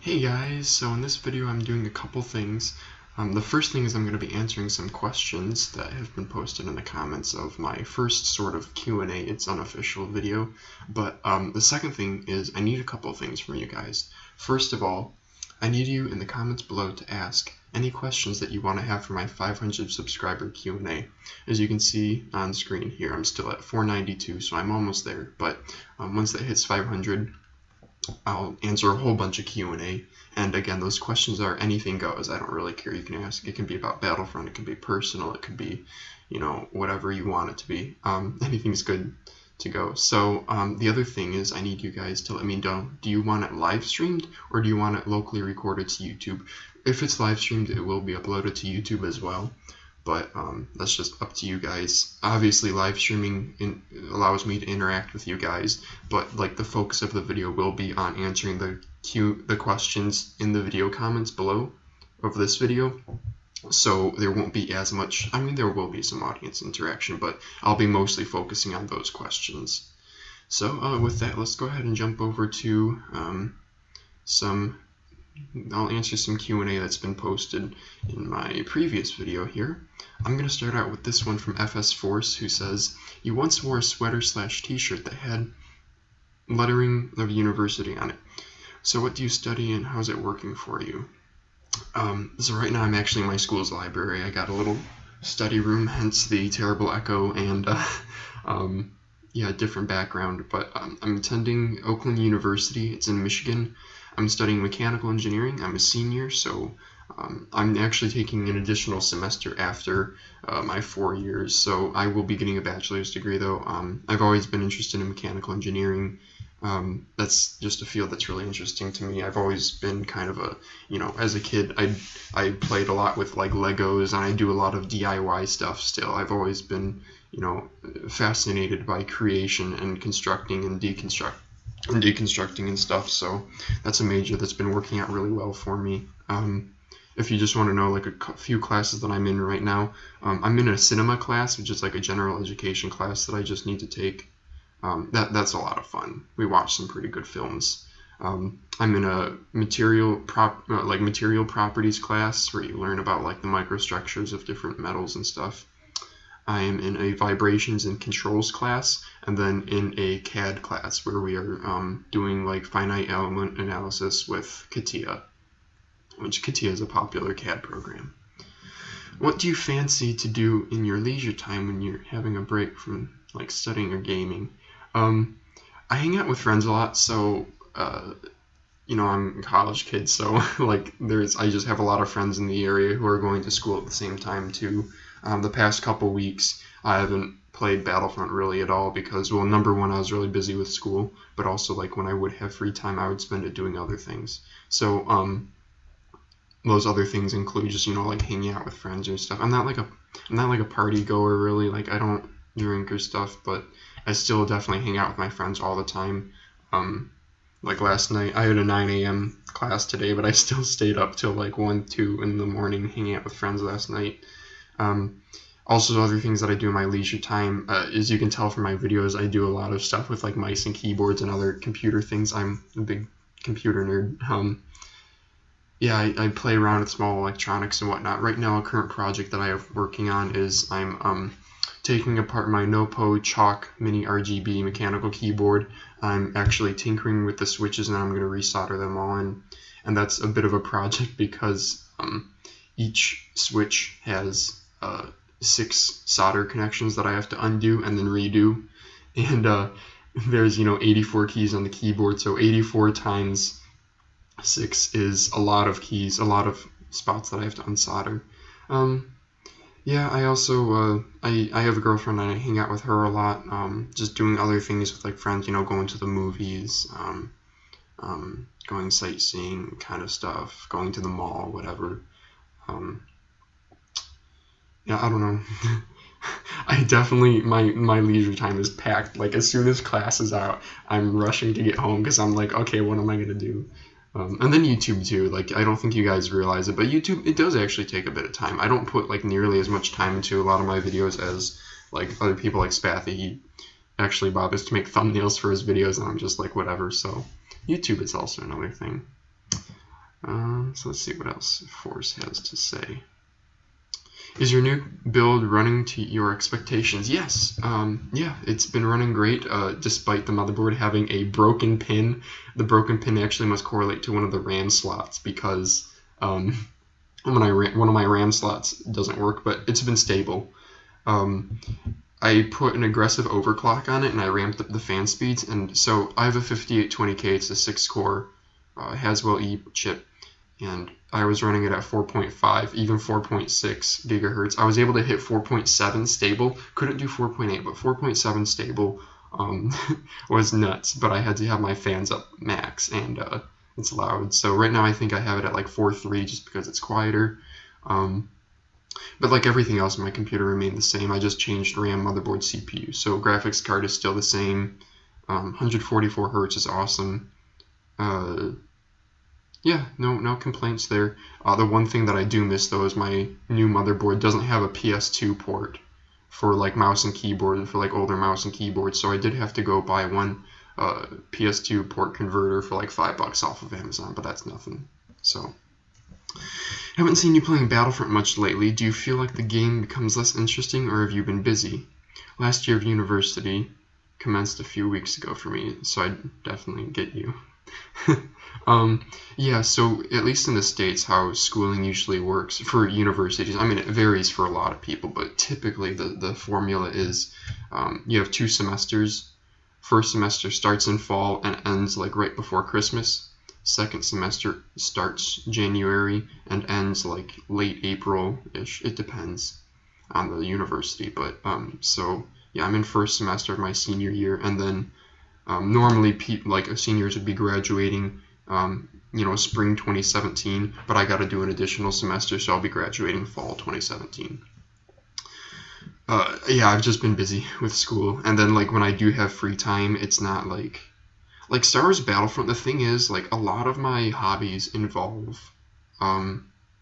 Hey guys, so in this video I'm doing a couple things. The first thing is I'm going to be answering some questions that have been posted in the comments of my first sort of Q&A. It's unofficial video, but the second thing is I need a couple of things from you guys. First of all, I need you in the comments below to ask any questions that you want to have for my 500 subscriber Q&A. As you can see on screen here, I'm still at 492, so I'm almost there, but once that hits 500, I'll answer a whole bunch of Q&A, and again, those questions are anything goes. I don't really care. You can ask. It can be about Battlefront. It can be personal. It could be, whatever you want it to be. Anything's good to go. So the other thing is I need you guys to let me know, do you want it live streamed or do you want it locally recorded to YouTube? If it's live streamed, it will be uploaded to YouTube as well. But that's just up to you guys. Obviously, live streaming allows me to interact with you guys, but like the focus of the video will be on answering the questions in the video comments below of this video. So there won't be as much. I mean, there will be some audience interaction, but I'll be mostly focusing on those questions. So with that, let's go ahead and jump over to I'll answer some Q&A that's been posted in my previous video here. I'm going to start out with this one from FS Force, who says, you once wore a sweater/t-shirt that had lettering of university on it. So what do you study and how's it working for you? So right now I'm actually in my school's library. I got a little study room, hence the terrible echo and different background. But I'm attending Oakland University. It's in Michigan. I'm studying mechanical engineering. I'm a senior, so I'm actually taking an additional semester after my 4 years, so I will be getting a bachelor's degree though. I've always been interested in mechanical engineering. That's just a field that's really interesting to me. I've always been kind of as a kid, I played a lot with like Legos, and I do a lot of DIY stuff still. I've always been, fascinated by creation and constructing and deconstructing and stuff, so that's a major that's been working out really well for me. If you just want to know like a few classes that I'm in right now, I'm in a cinema class, which is like a general education class that I just need to take. That's a lot of fun. We watch some pretty good films. I'm in a material properties class where you learn about like the microstructures of different metals and stuff. I am in a vibrations and controls class, and then in a CAD class where we are doing like finite element analysis with CATIA, which CATIA is a popular CAD program. What do you fancy to do in your leisure time when you're having a break from like studying or gaming? I hang out with friends a lot, so I'm a college kid, so like I just have a lot of friends in the area who are going to school at the same time too. The past couple weeks, I haven't played Battlefront really at all because, well, number one, I was really busy with school, but also like when I would have free time, I would spend it doing other things. So those other things include just like hanging out with friends or stuff. I'm not like a party goer really. Like I don't drink or stuff, but I still definitely hang out with my friends all the time. Like last night, I had a 9 a.m. class today, but I still stayed up till like 1, 2 in the morning hanging out with friends last night. Also, other things that I do in my leisure time, as you can tell from my videos, I do a lot of stuff with like mice and keyboards and other computer things. I'm a big computer nerd. I play around with small electronics and whatnot. Right now, a current project that I have working on is I'm taking apart my NoPo Chalk Mini RGB mechanical keyboard. I'm actually tinkering with the switches, and I'm going to resolder them all in. And that's a bit of a project because each switch has 6 solder connections that I have to undo and then redo, and there's 84 keys on the keyboard, so 84 times 6 is a lot of keys, a lot of spots that I have to unsolder. I also I have a girlfriend and I hang out with her a lot, just doing other things with like friends, going to the movies, going sightseeing kind of stuff, going to the mall, whatever. I don't know. I definitely, my leisure time is packed. Like, as soon as class is out, I'm rushing to get home because I'm like, okay, what am I going to do? And then YouTube, too. Like, I don't think you guys realize it, but YouTube, it does actually take a bit of time. I don't put, like, nearly as much time into a lot of my videos as, like, other people like Spathy. He actually bothers to make thumbnails for his videos, and I'm just like, whatever. So, YouTube is also another thing. So let's see what else Force has to say. Is your new build running to your expectations? Yes. Yeah, it's been running great despite the motherboard having a broken pin. The broken pin actually must correlate to one of the RAM slots because one of my RAM slots doesn't work, but it's been stable. I put an aggressive overclock on it and I ramped up the fan speeds, and so I have a 5820K. It's a 6-core Haswell E chip, and I was running it at 4.5, even 4.6 gigahertz. I was able to hit 4.7 stable. Couldn't do 4.8, but 4.7 stable was nuts. But I had to have my fans up max, and it's loud. So right now I think I have it at like 4.3 just because it's quieter. But like everything else, my computer remained the same. I just changed RAM, motherboard, CPU. So graphics card is still the same. 144 hertz is awesome. Yeah, no complaints there. The one thing that I do miss though is my new motherboard doesn't have a PS2 port for like mouse and keyboard, for like older mouse and keyboard. So I did have to go buy one PS2 port converter for like $5 off of Amazon, but that's nothing. So, haven't seen you playing Battlefront much lately. Do you feel like the game becomes less interesting, or have you been busy? Last year of university commenced a few weeks ago for me, so I definitely get you. Yeah, so at least in the States, how schooling usually works for universities, I mean, it varies for a lot of people, but typically the formula is you have 2 semesters. First semester starts in fall and ends like right before Christmas. Second semester starts January and ends like late April-ish. It depends on the university, but so yeah, I'm in first semester of my senior year, and then normally like seniors would be graduating spring 2017, but I got to do an additional semester, so I'll be graduating fall 2017. Yeah, I've just been busy with school, and then like when I do have free time, it's not like Star Wars Battlefront. The thing is, like, a lot of my hobbies involve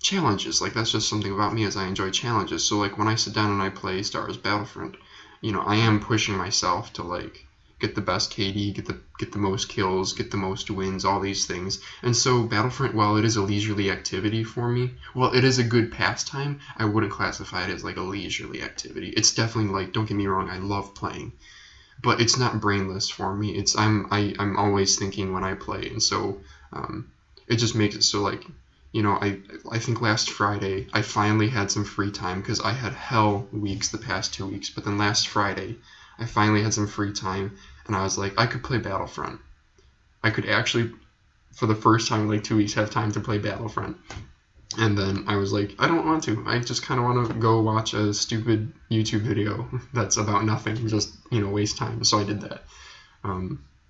challenges. Like, that's just something about me, is I enjoy challenges. So like when I sit down and I play Star Wars Battlefront, I am pushing myself to like get the best KD, get the most kills, get the most wins, all these things. And so Battlefront, while it is a leisurely activity for me, well, it is a good pastime, I wouldn't classify it as like a leisurely activity. It's definitely like, don't get me wrong, I love playing, but it's not brainless for me. I'm always thinking when I play, and so it just makes it so like, I think last Friday I finally had some free time because I had hell weeks the past 2 weeks, but then last Friday I finally had some free time, and I was like, I could play Battlefront. I could actually, for the first time in like 2 weeks, have time to play Battlefront. And then I was like, I don't want to. I just kind of want to go watch a stupid YouTube video that's about nothing, just, waste time. So I did that.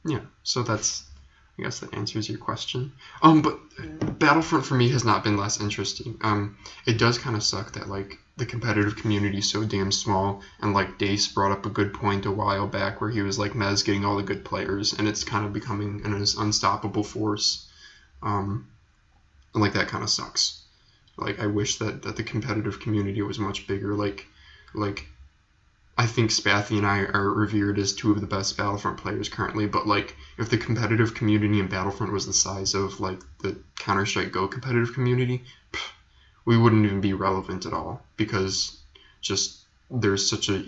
Yeah, so I guess that answers your question. But Battlefront for me has not been less interesting. It does kind of suck that like the competitive community is so damn small, and like Dace brought up a good point a while back where he was like, Mez getting all the good players, and it's kind of becoming an unstoppable force. And like that kind of sucks. Like I wish that the competitive community was much bigger. Like I think Spathy and I are revered as 2 of the best Battlefront players currently, but like if the competitive community in Battlefront was the size of like the Counter-Strike Go competitive community, we wouldn't even be relevant at all, because just there's such a,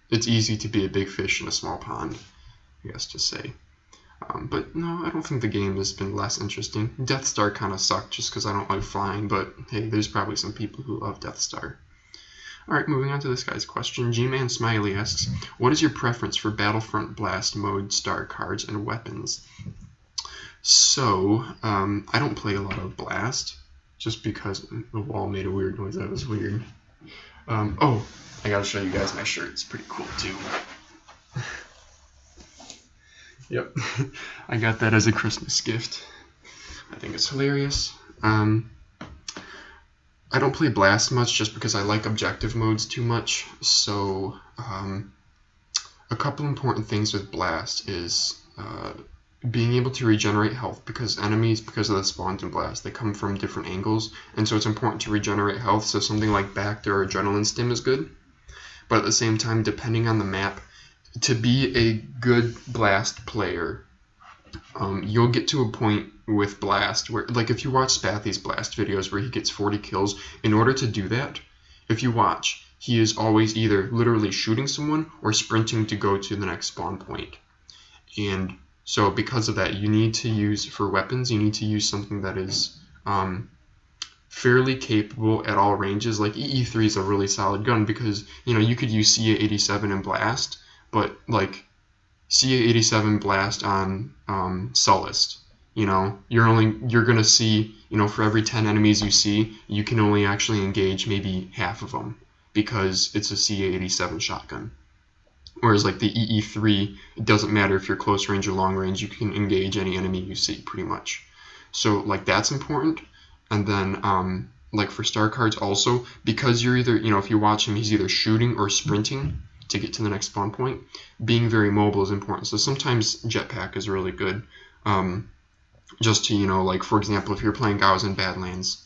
it's easy to be a big fish in a small pond, I guess to say. But no, I don't think the game has been less interesting. Death Star kind of sucked just because I don't like flying, but hey, there's probably some people who love Death Star. Alright, moving on to this guy's question. GManSmelliest asks, what is your preference for Battlefront Blast mode, star cards, and weapons? So, I don't play a lot of Blast, just because the wall made a weird noise. That was weird. Oh, I gotta show you guys my shirt. It's pretty cool, too. Yep, I got that as a Christmas gift. I think it's hilarious. I don't play Blast much just because I like objective modes too much. So a couple important things with Blast is being able to regenerate health, because enemies, because of the spawns in Blast, they come from different angles, and so it's important to regenerate health. So something like Bacta or Adrenaline Stim is good, but at the same time, depending on the map, to be a good Blast player, you'll get to a point with Blast where, like, if you watch Spathy's Blast videos where he gets 40 kills, in order to do that, if you watch, he is always either literally shooting someone or sprinting to go to the next spawn point. And so because of that, you need to use, for weapons, you need to use something that is fairly capable at all ranges. Like EE3 is a really solid gun because, you know, you could use CA87 and Blast, but like CA87 Blast on Smellist, you know, you're gonna see, you know, for every 10 enemies you see, you can only actually engage maybe half of them because it's a CA87 shotgun. Whereas like the EE3, it doesn't matter if you're close range or long range, you can engage any enemy you see pretty much. So like that's important. And then like for star cards also, because you're either, you know, if you watch him, he's either shooting or sprinting to get to the next spawn point. Being very mobile is important. So sometimes jetpack is really good. Just to, you know, like for example, if you're playing Gauss in Badlands,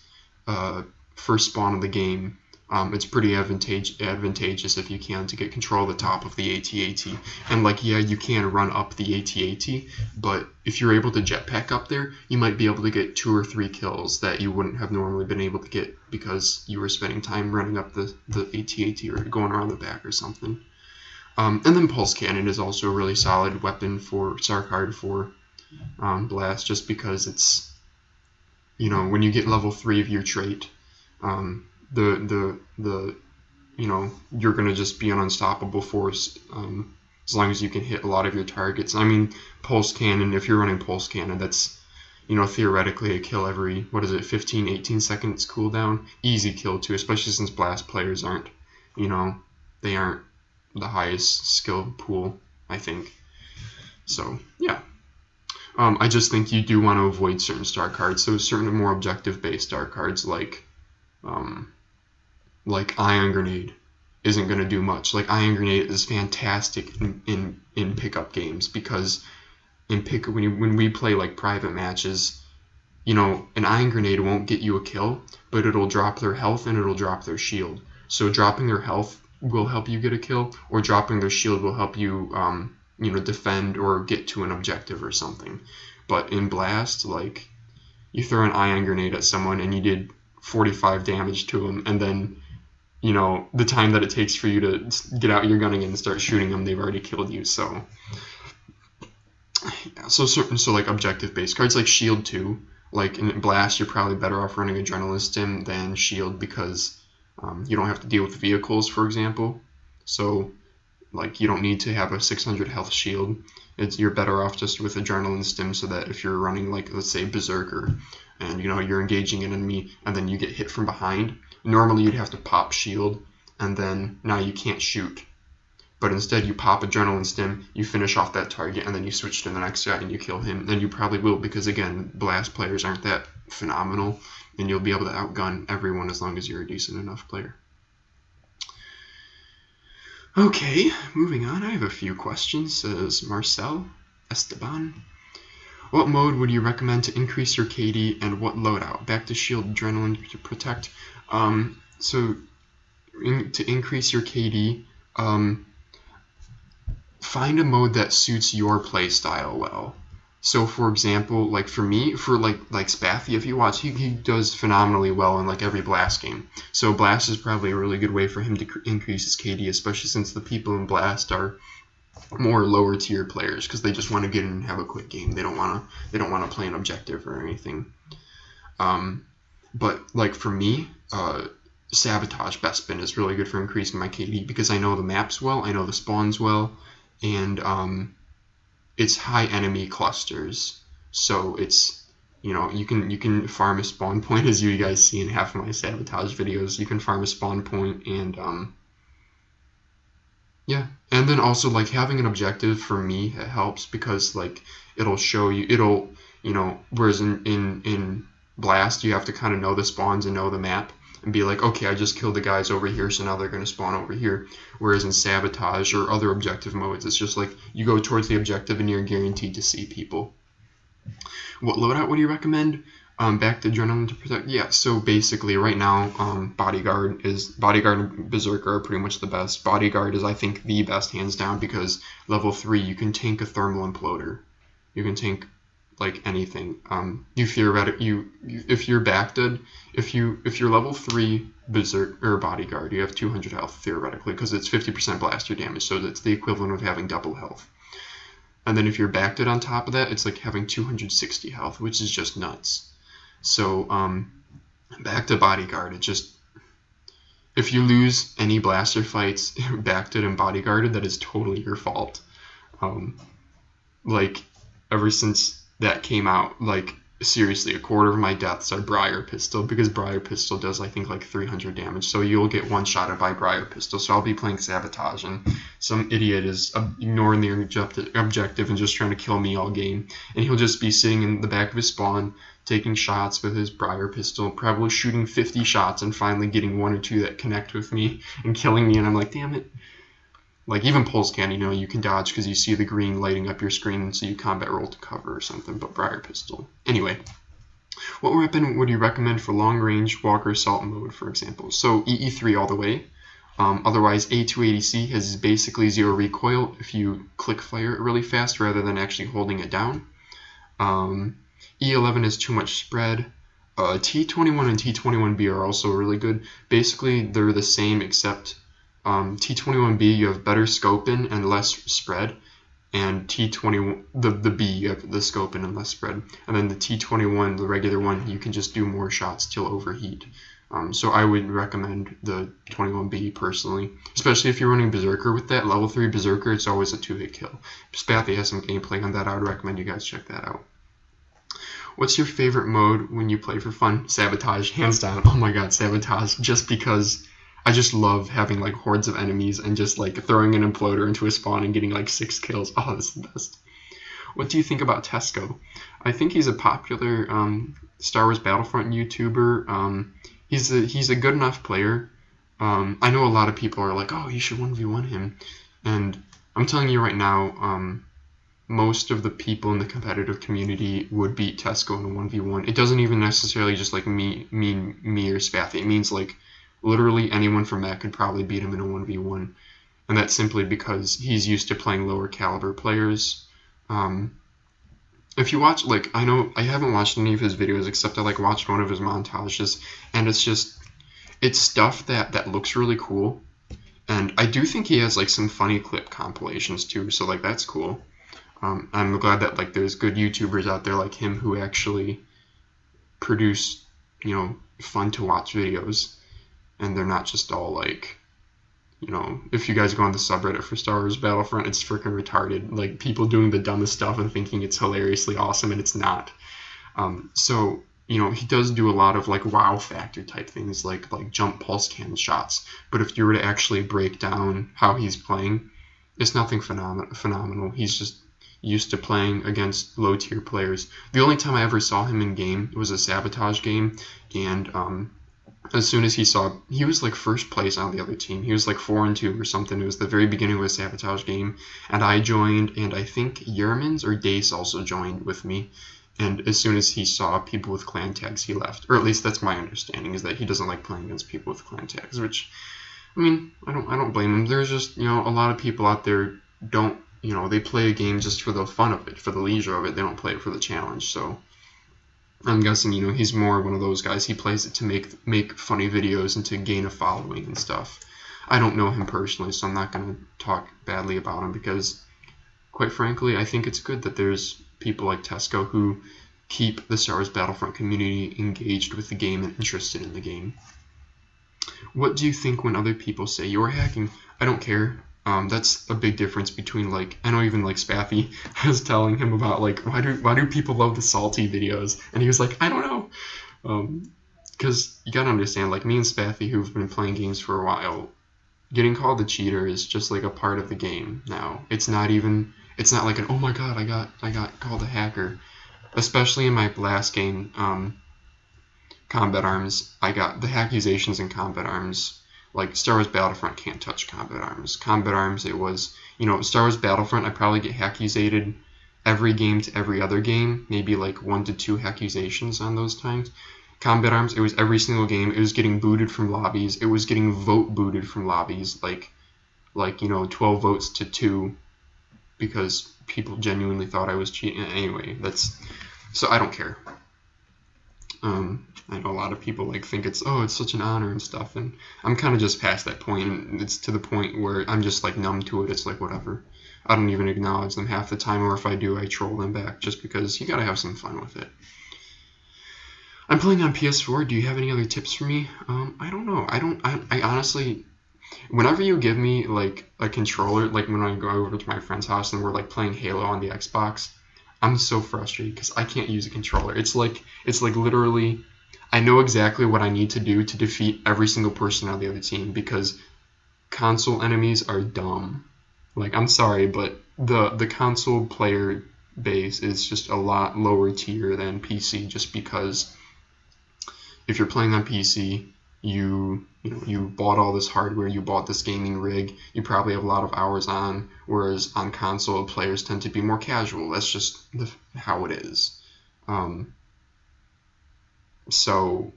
first spawn of the game, it's pretty advantageous if you can to get control of the top of the AT-AT. And like, yeah, you can run up the AT-AT, but if you're able to jetpack up there, you might be able to get 2 or 3 kills that you wouldn't have normally been able to get because you were spending time running up the AT-AT or going around the back or something. And then Pulse Cannon is also a really solid weapon for star card for Blast, just because it's, you know, when you get level 3 of your trait, the you know, you're gonna just be an unstoppable force as long as you can hit a lot of your targets. I mean, Pulse Cannon, if you're running Pulse Cannon, that's, you know, theoretically a kill every, what is it, 15, 18 seconds cooldown. Easy kill too, especially since Blast players aren't, you know, they aren't the highest skill pool, I think. So yeah. I just think you do want to avoid certain star cards. So certain more objective-based star cards like Ion Grenade isn't going to do much. Like Ion Grenade is fantastic in pickup games because when we play like private matches, you know, an Ion Grenade won't get you a kill, but it'll drop their health and it'll drop their shield. So dropping their health will help you get a kill, or dropping their shield will help you you know, defend or get to an objective or something. But in Blast, like, you throw an Ion Grenade at someone and you did 45 damage to them, and then, you know, the time that it takes for you to get out your gun again and start shooting them, they've already killed you. So yeah, so like objective based cards like Shield too. Like in Blast, you're probably better off running Adrenaline Stim than Shield because you don't have to deal with vehicles, for example. So like, you don't need to have a 600 health shield. You're better off just with Adrenaline Stim, so that if you're running, like, let's say Berserker, and, you know, you're engaging an enemy and then you get hit from behind, normally you'd have to pop shield and then now you can't shoot. But instead you pop Adrenaline Stim, you finish off that target, and then you switch to the next guy and you kill him. And you probably will, because again, Blast players aren't that phenomenal, and you'll be able to outgun everyone as long as you're a decent enough player. Okay, moving on. I have a few questions. Says Marcel Esteban. What mode would you recommend to increase your KD, and what loadout? Back to shield, adrenaline to protect. To increase your KD, find a mode that suits your play style well. So for example, like for me, for like Spathy, if you watch, he does phenomenally well in like every Blast game. So Blast is probably a really good way for him to increase his KD, especially since the people in Blast are more lower tier players because they just want to get in and have a quick game. They don't want to play an objective or anything. But like for me, Sabotage Bespin is really good for increasing my KD because I know the maps well, I know the spawns well, and it's high enemy clusters, so it's, you know, you can farm a spawn point, as you guys see in half of my Sabotage videos. You can farm a spawn point, and yeah, and then also like having an objective for me, it helps because like it'll show you, you know, whereas in Blast you have to kind of know the spawns and know the map and be like, okay, I just killed the guys over here, so now they're going to spawn over here. Whereas in Sabotage or other objective modes, it's just like you go towards the objective and you're guaranteed to see people. What loadout would you recommend? Back to Adrenaline to protect. Yeah, so basically right now, Bodyguard and Berserker are pretty much the best. Bodyguard is, I think, the best hands down because level 3 you can tank a thermal imploder. You can tank like anything. If you're backed, if you're level 3 berserk or bodyguard, you have 200 health theoretically because it's 50% blaster damage, so that's the equivalent of having double health. And then if you're backed on top of that, it's like having 260 health, which is just nuts. So back to bodyguard, it just, if you lose any blaster fights backed and bodyguarded, that is totally your fault. Like ever since that came out, like seriously, a quarter of my deaths are Briar Pistol, because Briar Pistol does, I think, like 300 damage, so you'll get one-shotted by Briar Pistol. So I'll be playing Sabotage, and some idiot is ignoring the objective and just trying to kill me all game, and he'll just be sitting in the back of his spawn, taking shots with his Briar Pistol, probably shooting 50 shots, and finally getting 1 or 2 that connect with me and killing me, and I'm like, damn it. Like, even Pulse Cannon, you can dodge because you see the green lighting up your screen, so you combat roll to cover or something, but Briar Pistol. Anyway, what weapon would you recommend for long-range Walker Assault mode, for example? So EE3 all the way. Otherwise, A280C has basically 0 recoil if you click fire it really fast rather than actually holding it down. E11 has too much spread. T21 and T21B are also really good. Basically, they're the same except T21B, you have better scoping and less spread, and T21, the B, you have the scoping and less spread, and then the T21, the regular one, you can just do more shots till overheat. So I would recommend the 21B personally, especially if you're running Berserker with that. Level 3 Berserker, it's always a 2-hit kill. Spathy has some gameplay on that. I would recommend you guys check that out. What's your favorite mode when you play for fun? Sabotage, hands down. Oh my god, Sabotage, just because I just love having like hordes of enemies and just like throwing an imploder into a spawn and getting like 6 kills. Oh, that's the best. What do you think about Tesco? I think he's a popular Star Wars Battlefront YouTuber. He's a good enough player. I know a lot of people are like, oh, you should 1v1 him. And I'm telling you right now, most of the people in the competitive community would beat Tesco in a 1v1. It doesn't even necessarily just like mean me or Spathy. It means like literally anyone from Mac could probably beat him in a 1v1, and that's simply because he's used to playing lower caliber players. If you watch, like, I know I haven't watched any of his videos except I like watched one of his montages, and it's stuff that looks really cool, and I do think he has like some funny clip compilations too, so like that's cool. I'm glad that like there's good YouTubers out there like him who actually produce, fun to watch videos. And they're not just all like, if you guys go on the subreddit for Star Wars Battlefront, it's freaking retarded. Like, people doing the dumbest stuff and thinking it's hilariously awesome, and it's not. So, he does do a lot of like wow factor type things, like jump pulse cannon shots. But if you were to actually break down how he's playing, it's nothing phenomenal. He's just used to playing against low tier players. The only time I ever saw him in game was a Sabotage game, and as soon as he was like first place on the other team. He was like 4-2 or something. It was the very beginning of a Sabotage game, and I joined, and I think Yermans or Dace also joined with me. And as soon as he saw people with clan tags, he left. Or at least that's my understanding, is that he doesn't like playing against people with clan tags. Which, I mean, I don't blame him. There's just a lot of people out there don't they play a game just for the fun of it, for the leisure of it. They don't play it for the challenge. So I'm guessing, he's more one of those guys. He plays it to make funny videos and to gain a following and stuff. I don't know him personally, so I'm not going to talk badly about him because, quite frankly, I think it's good that there's people like Tesco who keep the Star Wars Battlefront community engaged with the game and interested in the game. What do you think when other people say you're hacking? I don't care. That's a big difference between, like, I know even like Spathy, I was telling him about like why do people love the salty videos, and he was like, I don't know, because you gotta understand, like, me and Spathy, who've been playing games for a while, getting called a cheater is just like a part of the game now. It's not like an oh my god, I got called a hacker. Especially in my last game, Combat Arms, I got the accusations in Combat Arms. Like, Star Wars Battlefront can't touch Combat Arms. Combat Arms, it was, Star Wars Battlefront, I probably get accusated every game to every other game, maybe like 1 to 2 accusations on those times. Combat Arms, it was every single game. It was getting booted from lobbies. It was getting vote booted from lobbies, like 12 votes to 2, because people genuinely thought I was cheating. Anyway, So I don't care. I know a lot of people like think it's such an honor and stuff, and I'm kind of just past that point, and it's to the point where I'm just like numb to it. It's like whatever. I don't even acknowledge them half the time, or if I do, I troll them back just because you gotta have some fun with it. I'm playing on PS4. Do you have any other tips for me? I don't know. I honestly, whenever you give me like a controller, like when I go over to my friend's house and we're like playing Halo on the Xbox, I'm so frustrated because I can't use a controller. It's like literally, I know exactly what I need to do to defeat every single person on the other team because console enemies are dumb. Like, I'm sorry, but the console player base is just a lot lower tier than PC just because if you're playing on PC, you bought all this hardware, you bought this gaming rig, you probably have a lot of hours on, whereas on console players tend to be more casual. That's just how it is. So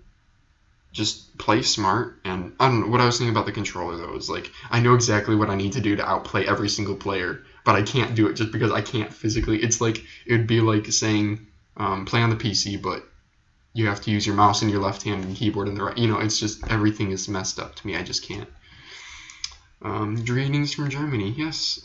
just play smart. And I don't know what I was thinking about the controller though is like I know exactly what I need to do to outplay every single player, but I can't do it just because I can't physically. It's like it would be like saying play on the PC, but you have to use your mouse in your left hand and keyboard in the right. It's just everything is messed up to me. I just can't. Greetings from Germany. Yes,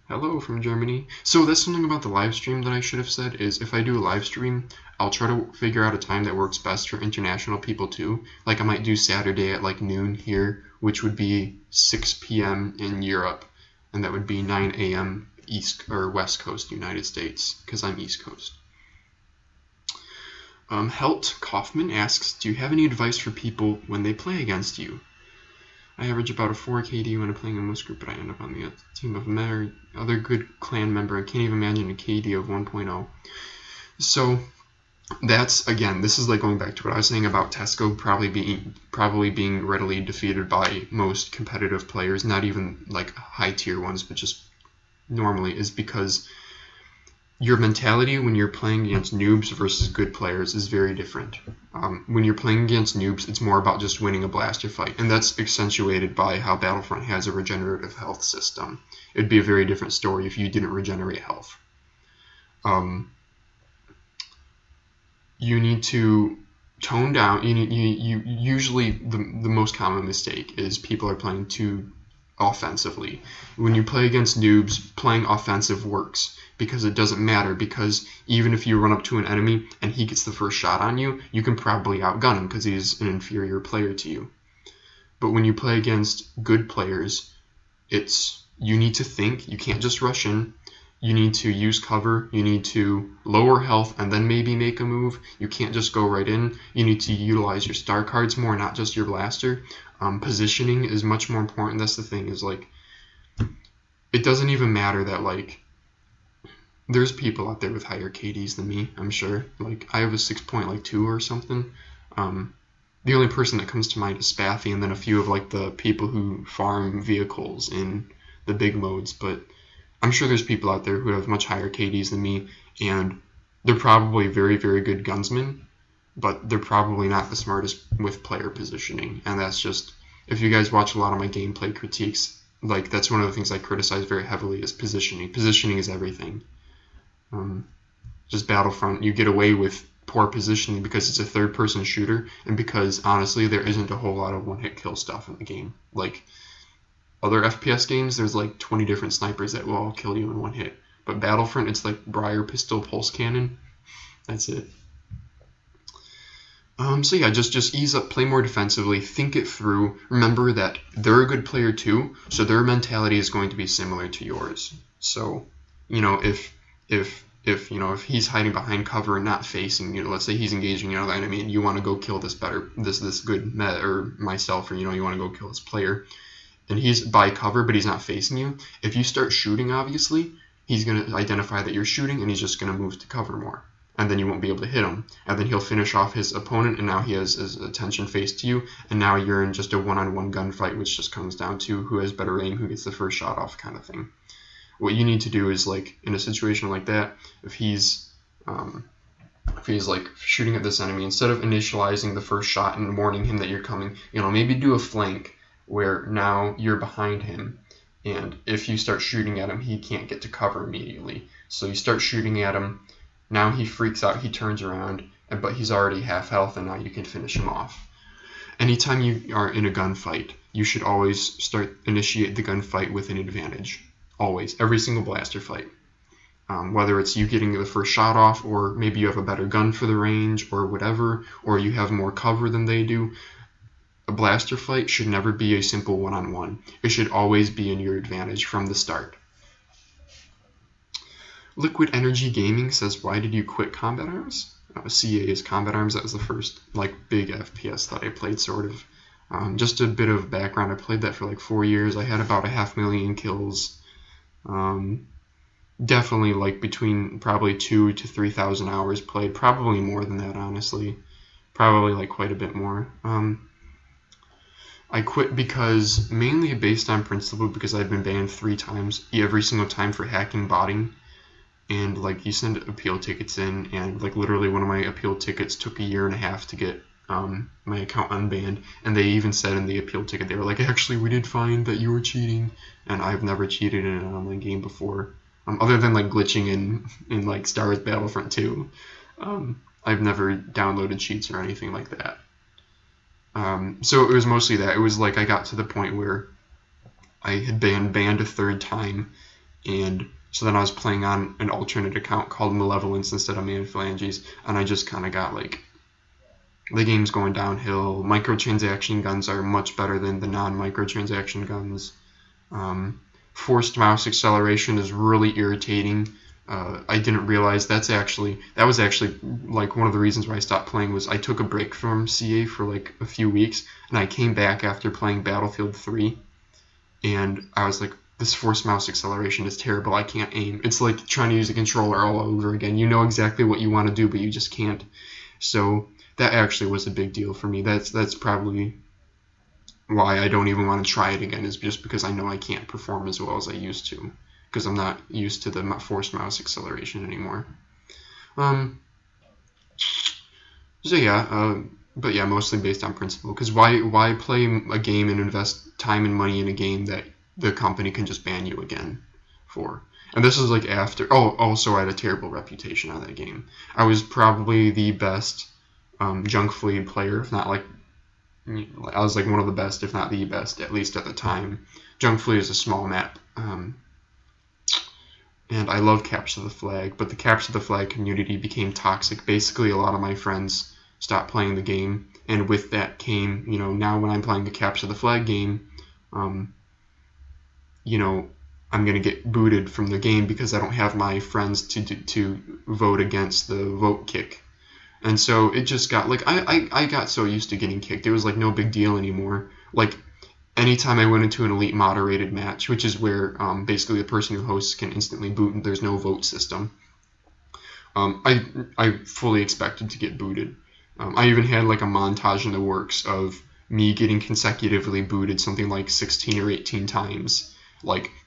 hello from Germany. So that's something about the live stream that I should have said is if I do a live stream, I'll try to figure out a time that works best for international people too. Like I might do Saturday at like noon here, which would be 6 p.m. in Europe, and that would be 9 a.m. East or West Coast United States because I'm East Coast. Helt Kaufman asks, do you have any advice for people when they play against you? I average about a 4 KD when I'm playing in most group, but I end up on the team of other good clan member. I can't even imagine a KD of 1.0. So that's, again, this is like going back to what I was saying about Tesco probably being readily defeated by most competitive players, not even like high tier ones, but just normally, is because your mentality when you're playing against noobs versus good players is very different. When you're playing against noobs, it's more about just winning a blaster fight, and that's accentuated by how Battlefront has a regenerative health system. It'd be a very different story if you didn't regenerate health. You need to tone down. You usually the most common mistake is people are playing too offensively. When you play against noobs, playing offensive works because it doesn't matter, because even if you run up to an enemy and he gets the first shot on you, you can probably outgun him because he's an inferior player to you. But when you play against good players, you need to think. You can't just rush in. You need to use cover. You need to lower health and then maybe make a move. You can't just go right in. You need to utilize your star cards more, not just your blaster. Positioning is much more important. That's the thing, is like it doesn't even matter that like there's people out there with higher KDs than me, I'm sure. Like I have a 6.2 or something. The only person that comes to mind is Spaffy, and then a few of like the people who farm vehicles in the big modes, but I'm sure there's people out there who have much higher KDs than me, and they're probably very, very good gunsmen, but they're probably not the smartest with player positioning. And that's just, if you guys watch a lot of my gameplay critiques, like that's one of the things I criticize very heavily is positioning. Positioning is everything. Just Battlefront, you get away with poor positioning because it's a third-person shooter, and because honestly there isn't a whole lot of one-hit kill stuff in the game. Like other FPS games, there's like 20 different snipers that will all kill you in one hit. But Battlefront, it's like Briar Pistol Pulse Cannon. That's it. So yeah, just ease up, play more defensively, think it through. Remember that they're a good player too, so their mentality is going to be similar to yours. So, if he's hiding behind cover and not facing, let's say he's engaging another enemy and you want to go kill this good met or myself, or you want to go kill this player, and he's by cover but he's not facing you. If you start shooting, obviously he's going to identify that you're shooting and he's just going to move to cover more, and then you won't be able to hit him, and then he'll finish off his opponent, and now he has his attention faced to you, and now you're in just a one-on-one gunfight, which just comes down to who has better aim, who gets the first shot off, kind of thing. What you need to do is, like, in a situation like that, if he's like shooting at this enemy, instead of initializing the first shot and warning him that you're coming, maybe do a flank where now you're behind him, and if you start shooting at him, he can't get to cover immediately. So you start shooting at him, Now he freaks out, he turns around, but he's already half health, and now you can finish him off. Anytime you are in a gunfight, you should always initiate the gunfight with an advantage. Always. Every single blaster fight. Whether it's you getting the first shot off, or maybe you have a better gun for the range, or whatever, or you have more cover than they do. A blaster fight should never be a simple one-on-one. It should always be in your advantage from the start. Liquid Energy Gaming says, why did you quit Combat Arms? CA is Combat Arms. That was the first big FPS that I played, sort of. Just a bit of background. I played that for 4 years. I had about 500,000 kills. Definitely between probably 2,000 to 3,000 hours played. Probably more than that, honestly. Probably quite a bit more. I quit because mainly based on principle, because I've been banned 3 times, every single time for hacking, botting. And you send appeal tickets in, and literally one of my appeal tickets took 1.5 years to get my account unbanned. And they even said in the appeal ticket, they were like, actually, we did find that you were cheating. And I've never cheated in an online game before, other than glitching in Star Wars Battlefront 2. I've never downloaded cheats or anything like that. So it was mostly that. It was I got to the point where I had been banned a 3rd time, and so then I was playing on an alternate account called Malevolence instead of ManPhalanges, and I just kind of got the game's going downhill. Microtransaction guns are much better than the non-microtransaction guns. Forced mouse acceleration is really irritating. I didn't realize that was actually one of the reasons why I stopped playing. Was I took a break from CA for a few weeks, and I came back after playing Battlefield 3, and I was like, this forced mouse acceleration is terrible. I can't aim. It's like trying to use a controller all over again. You know exactly what you want to do, but you just can't. So that actually was a big deal for me. That's probably why I don't even want to try it again, is just because I know I can't perform as well as I used to, because I'm not used to the forced mouse acceleration anymore. So yeah, but yeah, mostly based on principle. Because why play a game and invest time and money in a game that the company can just ban you again for? And this is after. Oh, also I had a terrible reputation on that game. I was probably the best junk fleet player, if not I was one of the best, if not the best, at least at the time. Junk Fleet is a small map, and I love Capture the Flag, but the Capture the Flag community became toxic. Basically, a lot of my friends stopped playing the game, and with that came, now when I'm playing the Capture the Flag game, I'm going to get booted from the game because I don't have my friends to vote against the vote kick. And so it just got I got so used to getting kicked, it was no big deal anymore. Anytime I went into an elite moderated match, which is where basically the person who hosts can instantly boot and there's no vote system, I fully expected to get booted. I even had a montage in the works of me getting consecutively booted something 16 or 18 times.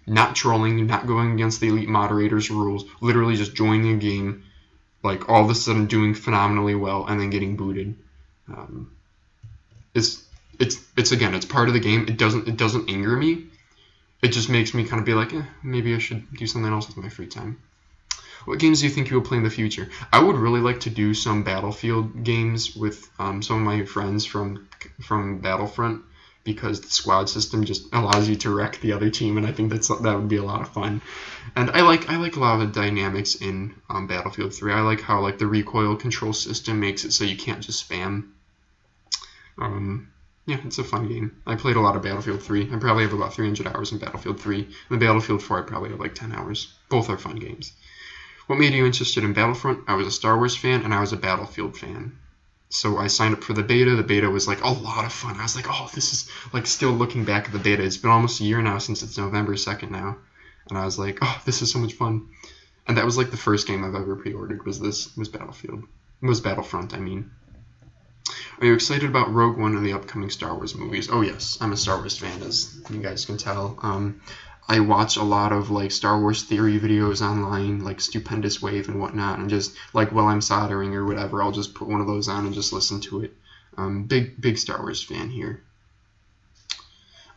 Not trolling, not going against the elite moderator's rules, literally just joining a game, all of a sudden doing phenomenally well and then getting booted. It's again, it's part of the game. It doesn't anger me. It just makes me kind of be maybe I should do something else with my free time. What games do you think you will play in the future? I would really like to do some Battlefield games with some of my friends from Battlefront, because the squad system just allows you to wreck the other team, and I think that would be a lot of fun. And I like a lot of the dynamics in Battlefield 3. I like how the recoil control system makes it so you can't just spam. Yeah, it's a fun game. I played a lot of Battlefield 3. I probably have about 300 hours in Battlefield 3. In Battlefield 4, I probably have 10 hours. Both are fun games. What made you interested in Battlefront? I was a Star Wars fan, and I was a Battlefield fan. So I signed up for the beta. The beta was a lot of fun. I was oh, this is still looking back at the beta. It's been almost a year now since it's November 2nd now. And I was oh, this is so much fun. And that was the first game I've ever pre-ordered was Battlefront, I mean. Are you excited about Rogue One and the upcoming Star Wars movies? Oh yes, I'm a Star Wars fan, as you guys can tell. I watch a lot of Star Wars theory videos online, Stupendous Wave and whatnot, and just while I'm soldering or whatever, I'll just put one of those on and just listen to it. Big Star Wars fan here.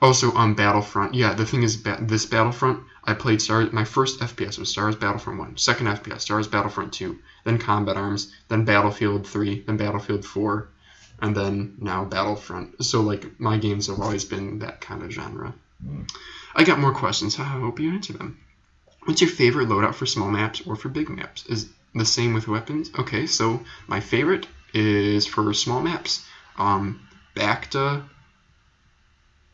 Also on Battlefront, yeah, the thing is, this Battlefront, I played my first FPS was Star Wars Battlefront 1, second FPS, Star Wars Battlefront 2, then Combat Arms, then Battlefield 3, then Battlefield 4, and then now Battlefront. So, like, my games have always been that kind of genre. I got more questions. I hope you answer them. What's your favorite loadout for small maps or for big maps? Is the same with weapons? Okay, so my favorite is for small maps. Bacta,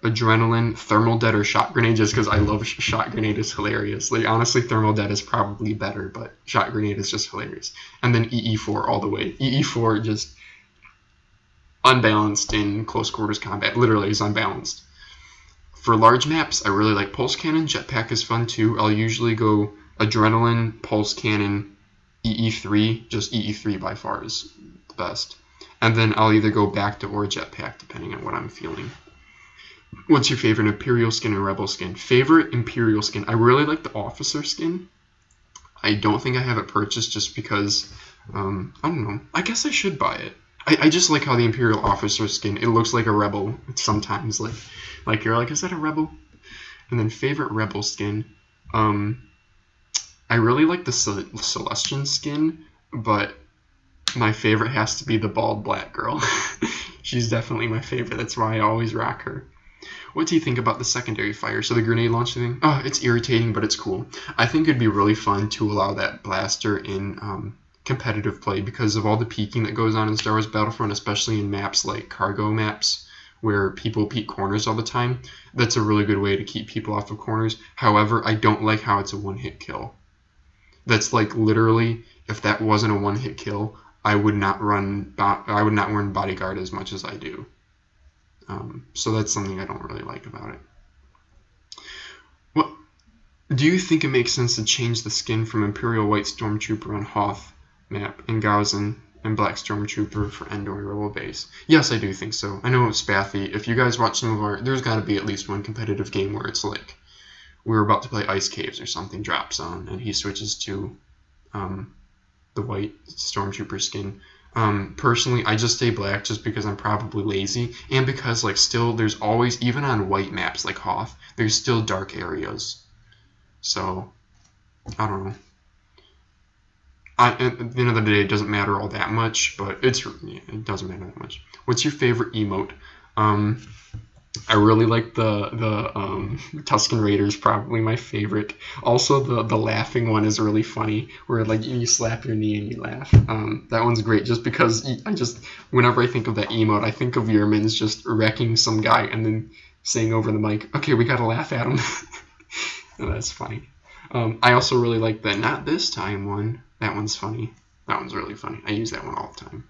Adrenaline, Thermal Dead, or Shot Grenade, just because I love Shot Grenade is hilarious. Like, honestly, Thermal Dead is probably better, but Shot Grenade is just hilarious. And then EE4 all the way. EE4 just unbalanced in close quarters combat. Literally is unbalanced. For large maps, I really like Pulse Cannon. Jetpack is fun too. I'll usually go Adrenaline, Pulse Cannon, EE3. Just EE3 by far is the best. And then I'll either go Bacta or Jetpack depending on what I'm feeling. What's your favorite Imperial skin and Rebel skin? Favorite Imperial skin. I really like the Officer skin. I don't think I have it purchased just because, I don't know. I guess I should buy it. I just like how the Imperial Officer skin, it looks like a Rebel sometimes. Like you're like, is that a Rebel? And then favorite Rebel skin. I really like the Celestian skin, but my favorite has to be the bald black girl. She's definitely my favorite. That's why I always rock her. What do you think about the secondary fire? So the grenade launcher thing? Oh, it's irritating, but it's cool. I think it'd be really fun to allow that blaster in competitive play because of all the peeking that goes on in Star Wars Battlefront, especially in maps like cargo maps where people peek corners all the time. That's a really good way to keep people off of corners. However, I don't like how it's a one-hit kill. That's like literally, if that wasn't a one-hit kill, I would not run bodyguard as much as I do. So that's something I don't really like about it. What do you think it makes sense to change the skin from Imperial White Stormtrooper on Hoth map and Gauzen and Black Stormtrooper for Endor Rebel Base? Yes, I do think so. I know Spathy. If you guys watch some of our, there's got to be at least one competitive game where it's like we're about to play Ice Caves or something drops on, and he switches to the White Stormtrooper skin. Personally, I just stay black just because I'm probably lazy, and because like still there's always, even on white maps like Hoth, there's still dark areas. So I don't know. At the end of the day, it doesn't matter all that much, but it doesn't matter that much. What's your favorite emote? I really like the Tusken Raiders, probably my favorite. Also, the laughing one is really funny, where like you slap your knee and you laugh. That one's great, just because whenever I think of that emote, I think of Yermans just wrecking some guy and then saying over the mic, "Okay, we gotta laugh at him." And that's funny. I also really like the "Not This Time" one. That one's funny. That one's really funny. I use that one all the time.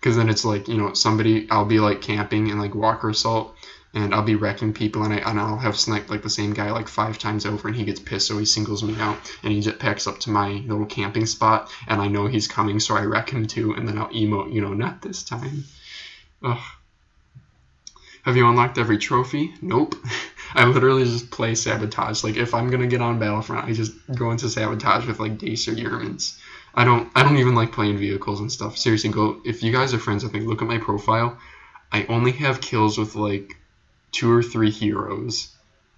Because then it's like, I'll be like camping and like Walker Assault, and I'll be wrecking people, and I'll have sniped like the same guy like 5 times over, and he gets pissed, so he singles me out, and he jetpacks up to my little camping spot, and I know he's coming, so I wreck him too, and then I'll emote, "Not this time." Ugh. Have you unlocked every trophy? Nope. I literally just play Sabotage. Like, if I'm gonna get on Battlefront, I just go into Sabotage with like Dace or Yermans. I don't even like playing vehicles and stuff. Seriously, if you guys are friends with me, look at my profile. I only have kills with like 2 or 3 heroes,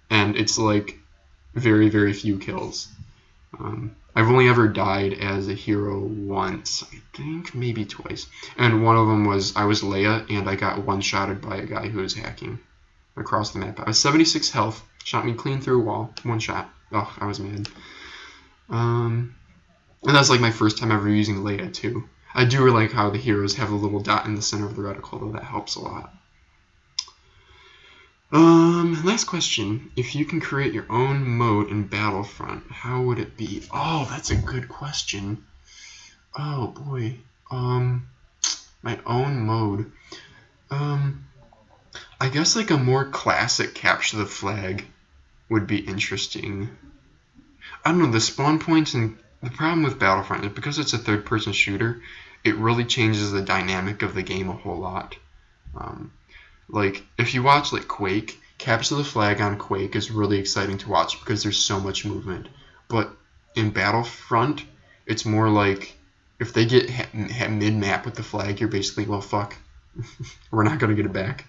and it's like very, very few kills. I've only ever died as a hero once, I think, maybe twice. And one of them was I was Leia, and I got one-shotted by a guy who was hacking across the map. I was 76 health, shot me clean through a wall, one shot. Oh, I was mad. And that's like my first time ever using Leia too. I do really like how the heroes have a little dot in the center of the reticle, though that helps a lot. Last question. If you can create your own mode in Battlefront, how would it be? Oh, that's a good question. Oh boy. My own mode. I guess like a more classic capture the flag would be interesting. I don't know, the spawn points, and the problem with Battlefront is because it's a third-person shooter, it really changes the dynamic of the game a whole lot. Like, if you watch like Quake, capture the flag on Quake is really exciting to watch because there's so much movement. But in Battlefront, it's more like if they get mid-map with the flag, you're basically, well, fuck, we're not gonna get it back.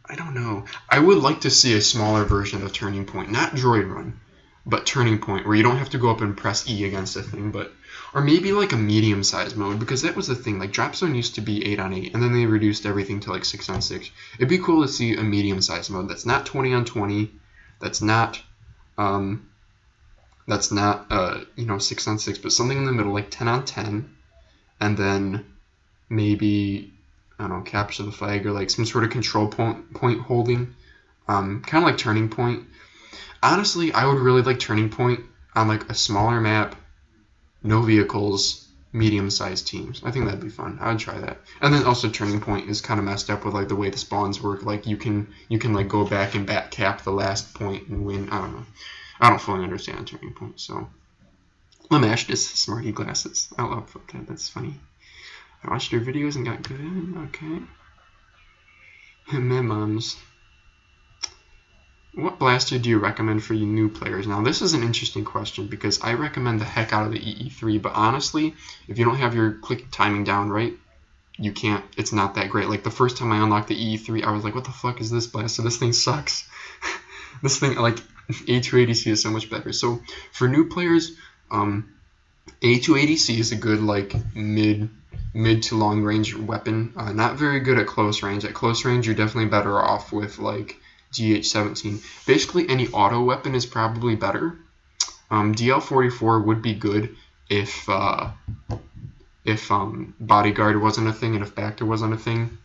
I don't know. I would like to see a smaller version of Turning Point, not Droid Run, but Turning Point, where you don't have to go up and press E against a thing, but or maybe like a medium-sized mode, because that was the thing. Like Drop Zone used to be 8-on-8, and then they reduced everything to like 6-on-6. It'd be cool to see a medium-sized mode that's not 20-on-20, that's not 6-on-6, but something in the middle, like 10-on-10, and then maybe, I don't know, capture the flag or like some sort of control point holding, kind of like Turning Point. Honestly, I would really like Turning Point on like a smaller map, no vehicles, medium-sized teams. I think that'd be fun. I would try that. And then also Turning Point is kind of messed up with like the way the spawns work. Like you can like go back and back cap the last point and win. I don't know. I don't fully understand Turning Point. So Lamash just smarty glasses. I love that. That's funny. I watched your videos and got good at it. Okay. Memos. What blaster do you recommend for you new players? Now, this is an interesting question because I recommend the heck out of the EE3, but honestly, if you don't have your click timing down right, you can't. It's not that great. Like the first time I unlocked the EE3, I was like, what the fuck is this blaster? This thing sucks. This thing, like, A2ADC is so much better. So for new players, A2ADC is a good, like, mid to long range weapon. Not very good at close range. At close range, you're definitely better off with, like, GH17. Basically, any auto weapon is probably better. DL44 would be good if Bodyguard wasn't a thing and if Bacter wasn't a thing.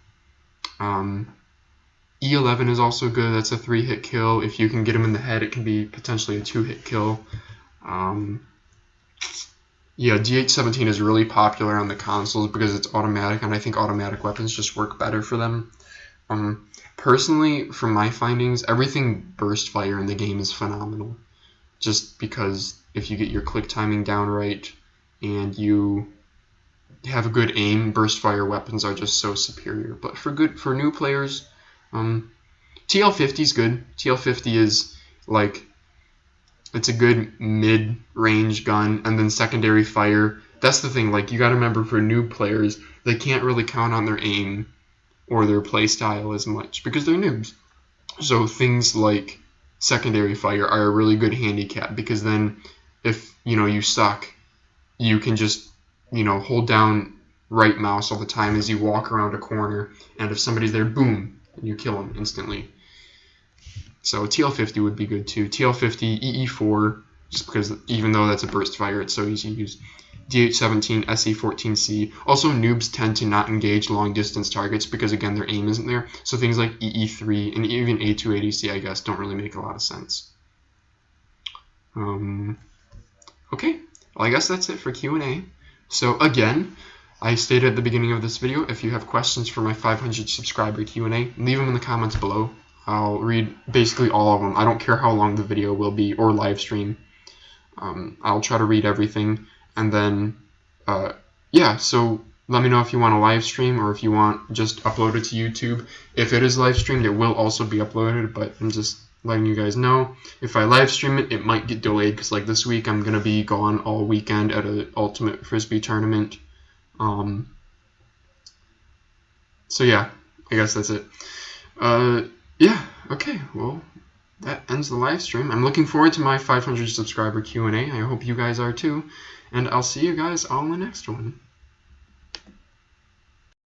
E11 is also good. That's a 3-hit kill. If you can get him in the head, it can be potentially a 2-hit kill. Yeah, DH17 is really popular on the consoles because it's automatic, and I think automatic weapons just work better for them. Personally, from my findings, everything burst fire in the game is phenomenal. Just because if you get your click timing down right and you have a good aim, burst fire weapons are just so superior. But for new players, TL50 is good. TL50 is like, it's a good mid-range gun, and then secondary fire. That's the thing, like, you gotta remember for new players, they can't really count on their aim or their playstyle as much because they're noobs. So things like secondary fire are a really good handicap because then if you suck, you can just hold down right mouse all the time as you walk around a corner, and if somebody's there, boom, and you kill them instantly. So TL50 would be good too. TL50, EE4, just because even though that's a burst fire, it's so easy to use. DH17, SE14C. Also, noobs tend to not engage long-distance targets because, again, their aim isn't there. So things like EE3 and even A2ADC, I guess, don't really make a lot of sense. Okay, well, I guess that's it for Q&A. So, again, I stated at the beginning of this video, if you have questions for my 500 subscriber Q&A, leave them in the comments below. I'll read basically all of them. I don't care how long the video will be or live stream. I'll try to read everything. And then, yeah, so let me know if you want a live stream or if you want just upload it to YouTube. If it is live streamed, it will also be uploaded, but I'm just letting you guys know. If I live stream it, it might get delayed because, like, this week I'm going to be gone all weekend at an Ultimate Frisbee tournament. So, yeah, I guess that's it. Yeah, okay, well, that ends the live stream. I'm looking forward to my 500 subscriber Q&A. I hope you guys are too. And I'll see you guys all in the next one.